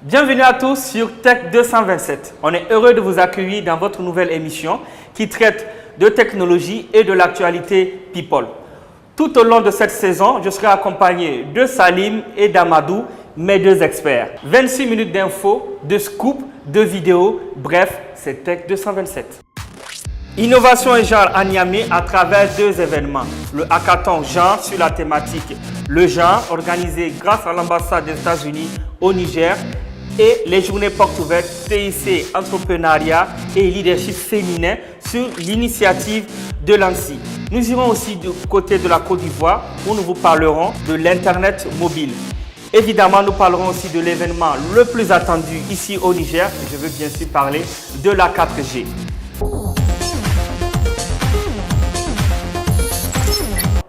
Bienvenue à tous sur Tech 227. On est heureux de vous accueillir dans votre nouvelle émission qui traite de technologie et de l'actualité People. Tout au long de cette saison, je serai accompagné de Salim et d'Amadou, mes deux experts. 26 minutes d'infos, de scoop, de vidéos, bref, c'est Tech 227. Innovation et genre à Niamey à travers deux événements. Le hackathon genre sur la thématique le genre organisé grâce à l'ambassade des États-Unis au Niger et les journées portes ouvertes TIC Entrepreneuriat et Leadership féminin sur l'initiative de l'ANSSI. Nous irons aussi du côté de la Côte d'Ivoire où nous vous parlerons de l'Internet mobile. Évidemment, nous parlerons aussi de l'événement le plus attendu ici au Niger. Je veux bien sûr parler de la 4G.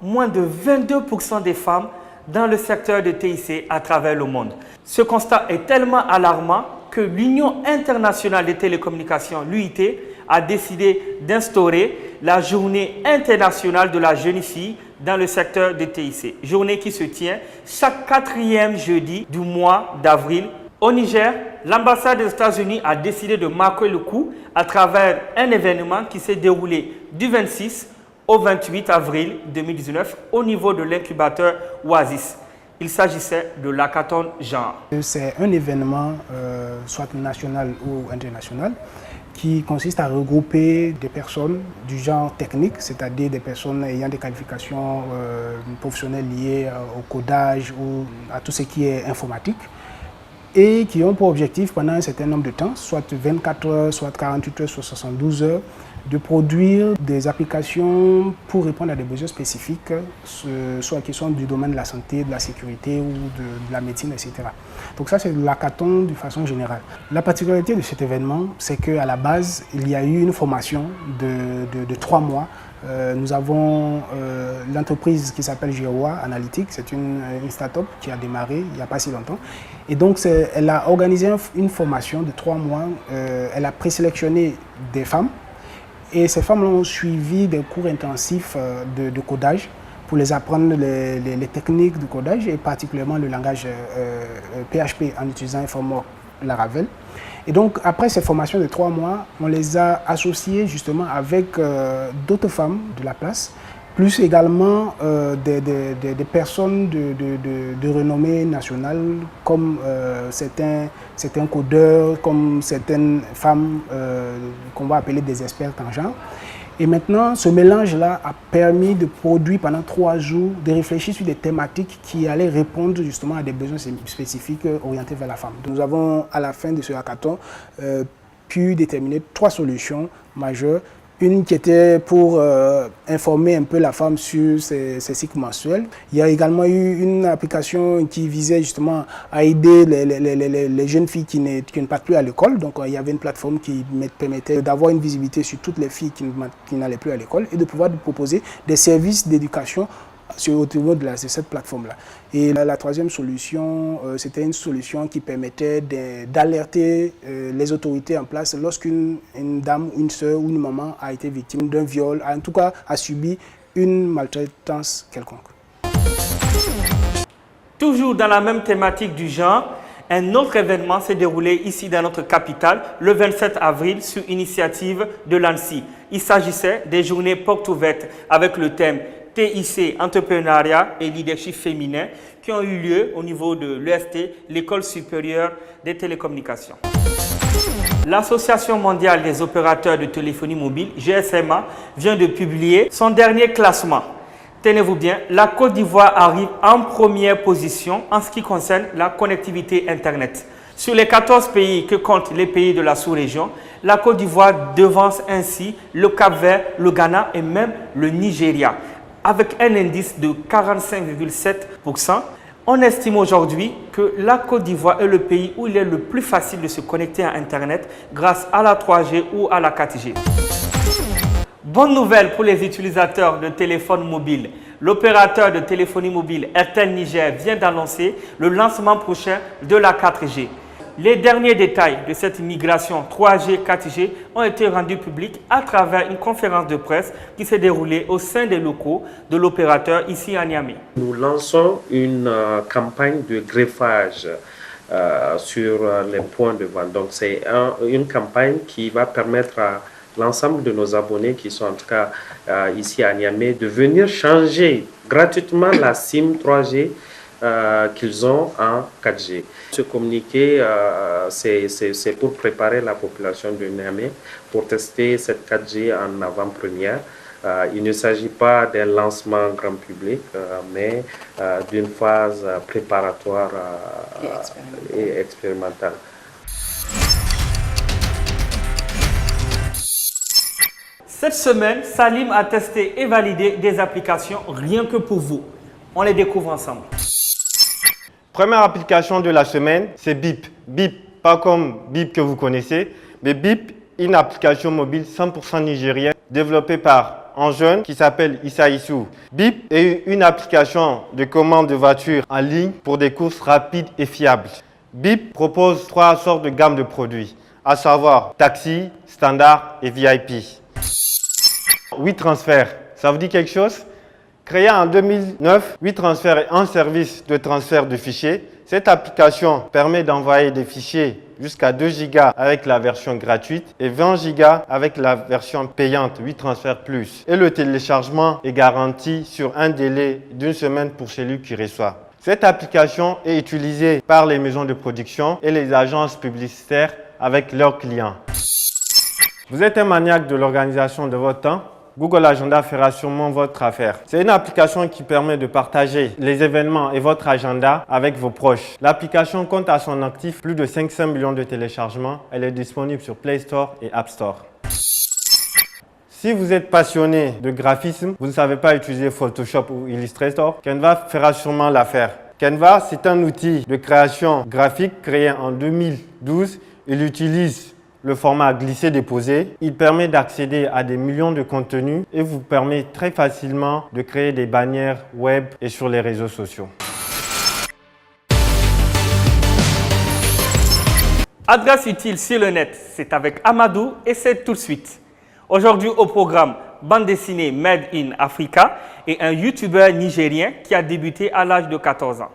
Moins de 22% des femmes dans le secteur de TIC à travers le monde. Ce constat est tellement alarmant que l'Union internationale des télécommunications, l'UIT, a décidé d'instaurer la journée internationale de la jeune fille dans le secteur de TIC. Journée qui se tient chaque 4e jeudi du mois d'avril. Au Niger, l'ambassade des États-Unis a décidé de marquer le coup à travers un événement qui s'est déroulé du 26 au 28 avril 2019 au niveau de l'incubateur Oasis. Il s'agissait de l'hackathon genre. C'est un événement, soit national ou international, qui consiste à regrouper des personnes du genre technique, c'est-à-dire des personnes ayant des qualifications professionnelles liées au codage ou à tout ce qui est informatique, et qui ont pour objectif pendant un certain nombre de temps, soit 24 heures, soit 48 heures, soit 72 heures, de produire des applications pour répondre à des besoins spécifiques, soit qui sont du domaine de la santé, de la sécurité ou de la médecine, etc. Donc ça, c'est l'hackathon de façon générale. La particularité de cet événement, c'est qu'à la base, il y a eu une formation de 3 mois. Nous avons l'entreprise qui s'appelle Geowa Analytics, c'est une start-up qui a démarré il n'y a pas si longtemps. Et donc, elle a organisé une formation de 3 mois. Elle a présélectionné des femmes. Et ces femmes ont suivi des cours intensifs de codage pour les apprendre les techniques de codage et particulièrement le langage PHP en utilisant un framework Laravel. Et donc, après ces formations de 3 mois, on les a associées justement avec d'autres femmes de la place, plus également des personnes de renommée nationale, comme certains codeurs, comme certaines femmes qu'on va appeler des experts en genre. Et maintenant, ce mélange-là a permis de produire pendant 3 jours, de réfléchir sur des thématiques qui allaient répondre justement à des besoins spécifiques orientés vers la femme. Nous avons, à la fin de ce hackathon, pu déterminer 3 solutions majeures. Une qui était pour informer un peu la femme sur ses cycles menstruels. Il y a également eu une application qui visait justement à aider les jeunes filles qui ne partent plus à l'école. Donc il y avait une plateforme qui permettait d'avoir une visibilité sur toutes les filles qui n'allaient plus à l'école et de pouvoir proposer des services d'éducation au niveau de cette plateforme-là. Et la 3e solution, c'était une solution qui permettait d'alerter les autorités en place lorsqu'une dame, une sœur ou une maman a été victime d'un viol, en tout cas a subi une maltraitance quelconque. Toujours dans la même thématique du genre, un autre événement s'est déroulé ici dans notre capitale le 27 avril sur initiative de l'ANSSI. Il s'agissait des journées portes ouvertes avec le thème TIC Entrepreneuriat et Leadership féminin qui ont eu lieu au niveau de l'EST, l'École supérieure des télécommunications. L'Association mondiale des opérateurs de téléphonie mobile, GSMA, vient de publier son dernier classement. Tenez-vous bien, la Côte d'Ivoire arrive en première position en ce qui concerne la connectivité Internet. Sur les 14 pays que comptent les pays de la sous-région, la Côte d'Ivoire devance ainsi le Cap-Vert, le Ghana et même le Nigeria. Avec un indice de 45,7%, On estime aujourd'hui que la Côte d'Ivoire est le pays où il est le plus facile de se connecter à Internet grâce à la 3G ou à la 4G. Bonne nouvelle pour les utilisateurs de téléphones mobiles. L'opérateur de téléphonie mobile Airtel Niger vient d'annoncer le lancement prochain de la 4G. Les derniers détails de cette migration 3G-4G ont été rendus publics à travers une conférence de presse qui s'est déroulée au sein des locaux de l'opérateur ici à Niamey. Nous lançons une campagne de greffage sur les points de vente. Donc c'est une campagne qui va permettre à l'ensemble de nos abonnés qui sont en tout cas ici à Niamey de venir changer gratuitement la SIM 3G qu'ils ont en 4G. Ce communiqué, c'est pour préparer la population de Niamey pour tester cette 4G en avant-première. Il ne s'agit pas d'un lancement grand public, mais d'une phase préparatoire et expérimentale. Cette semaine, Salim a testé et validé des applications rien que pour vous. On les découvre ensemble. Première application de la semaine, c'est Bip. Bip, pas comme Bip que vous connaissez, mais Bip, une application mobile 100% nigérienne développée par un jeune qui s'appelle Issa Issou. Bip est une application de commande de voiture en ligne pour des courses rapides et fiables. Bip propose 3 sortes de gamme de produits, à savoir taxi, standard et VIP. WeTransfer, ça vous dit quelque chose? Créé en 2009, WeTransfer est un service de transfert de fichiers. Cette application permet d'envoyer des fichiers jusqu'à 2 Go avec la version gratuite et 20 Go avec la version payante WeTransfer Plus. Et le téléchargement est garanti sur un délai d'1 semaine pour celui qui reçoit. Cette application est utilisée par les maisons de production et les agences publicitaires avec leurs clients. Vous êtes un maniaque de l'organisation de votre temps? Google Agenda fera sûrement votre affaire. C'est une application qui permet de partager les événements et votre agenda avec vos proches. L'application compte à son actif plus de 500 millions de téléchargements. Elle est disponible sur Play Store et App Store. Si vous êtes passionné de graphisme, vous ne savez pas utiliser Photoshop ou Illustrator, Canva fera sûrement l'affaire. Canva, c'est un outil de création graphique créé en 2012. Il utilise le format glisser-déposer. Il permet d'accéder à des millions de contenus et vous permet très facilement de créer des bannières web et sur les réseaux sociaux. Adresse utile sur le net, c'est avec Amadou et c'est tout de suite. Aujourd'hui au programme, bande dessinée Made in Africa et un youtubeur nigérien qui a débuté à l'âge de 14 ans.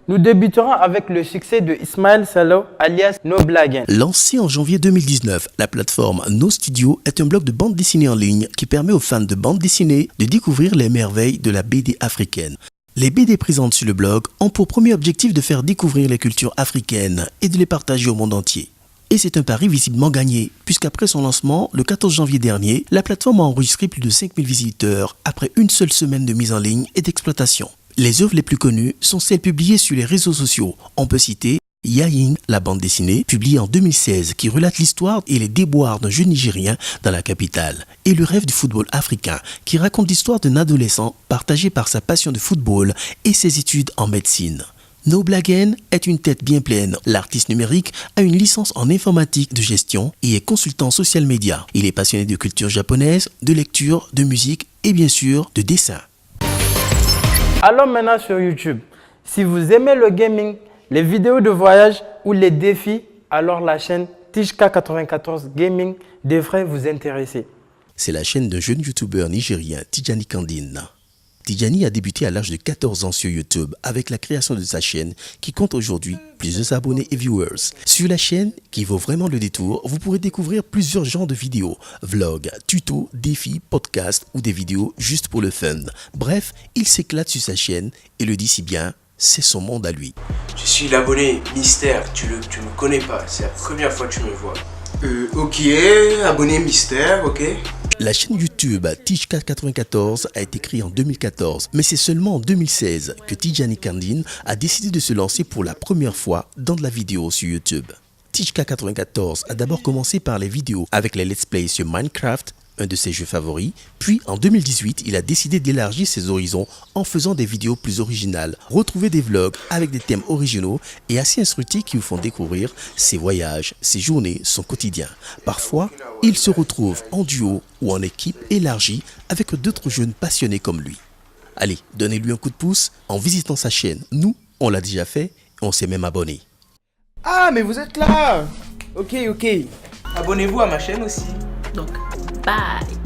Nous débuterons avec le succès de Ismaël Salo, alias No Blagen. Lancée en janvier 2019, la plateforme No Studio est un blog de bande dessinée en ligne qui permet aux fans de bande dessinée de découvrir les merveilles de la BD africaine. Les BD présentes sur le blog ont pour premier objectif de faire découvrir les cultures africaines et de les partager au monde entier. Et c'est un pari visiblement gagné, puisqu'après son lancement, le 14 janvier dernier, la plateforme a enregistré plus de 5000 visiteurs après une seule semaine de mise en ligne et d'exploitation. Les œuvres les plus connues sont celles publiées sur les réseaux sociaux. On peut citer Yayin, la bande dessinée, publiée en 2016, qui relate l'histoire et les déboires d'un jeune Nigérien dans la capitale, et Le rêve du football africain, qui raconte l'histoire d'un adolescent partagé par sa passion de football et ses études en médecine. No Blagen est une tête bien pleine. L'artiste numérique a une licence en informatique de gestion et est consultant social media. Il est passionné de culture japonaise, de lecture, de musique et bien sûr de dessin. Allons maintenant sur YouTube. Si vous aimez le gaming, les vidéos de voyage ou les défis, alors la chaîne Tijka94 Gaming devrait vous intéresser. C'est la chaîne d'un jeune youtubeur nigérien, Tijani Kandine. Tijani a débuté à l'âge de 14 ans sur YouTube avec la création de sa chaîne qui compte aujourd'hui plusieurs abonnés et viewers. Sur la chaîne, qui vaut vraiment le détour, vous pourrez découvrir plusieurs genres de vidéos, vlogs, tutos, défis, podcasts ou des vidéos juste pour le fun. Bref, il s'éclate sur sa chaîne et le dit si bien, c'est son monde à lui. Je suis l'abonné Mystère, tu me connais pas, c'est la première fois que tu me vois. Ok, abonné Mystère, ok. La chaîne YouTube Tijka94 a été créée en 2014, mais c'est seulement en 2016 que Tijani Kandine a décidé de se lancer pour la première fois dans de la vidéo sur YouTube. Tijka94 a d'abord commencé par les vidéos avec les let's play sur Minecraft, un de ses jeux favoris. Puis en 2018, il a décidé d'élargir ses horizons en faisant des vidéos plus originales. Retrouvez des vlogs avec des thèmes originaux et assez instructifs qui vous font découvrir ses voyages, ses journées, son quotidien. Parfois, il se retrouve en duo ou en équipe élargie avec d'autres jeunes passionnés comme lui. Allez, donnez-lui un coup de pouce en visitant sa chaîne. Nous, on l'a déjà fait et on s'est même abonné. Ah, mais vous êtes là! Ok. Abonnez-vous à ma chaîne aussi. Donc, bye.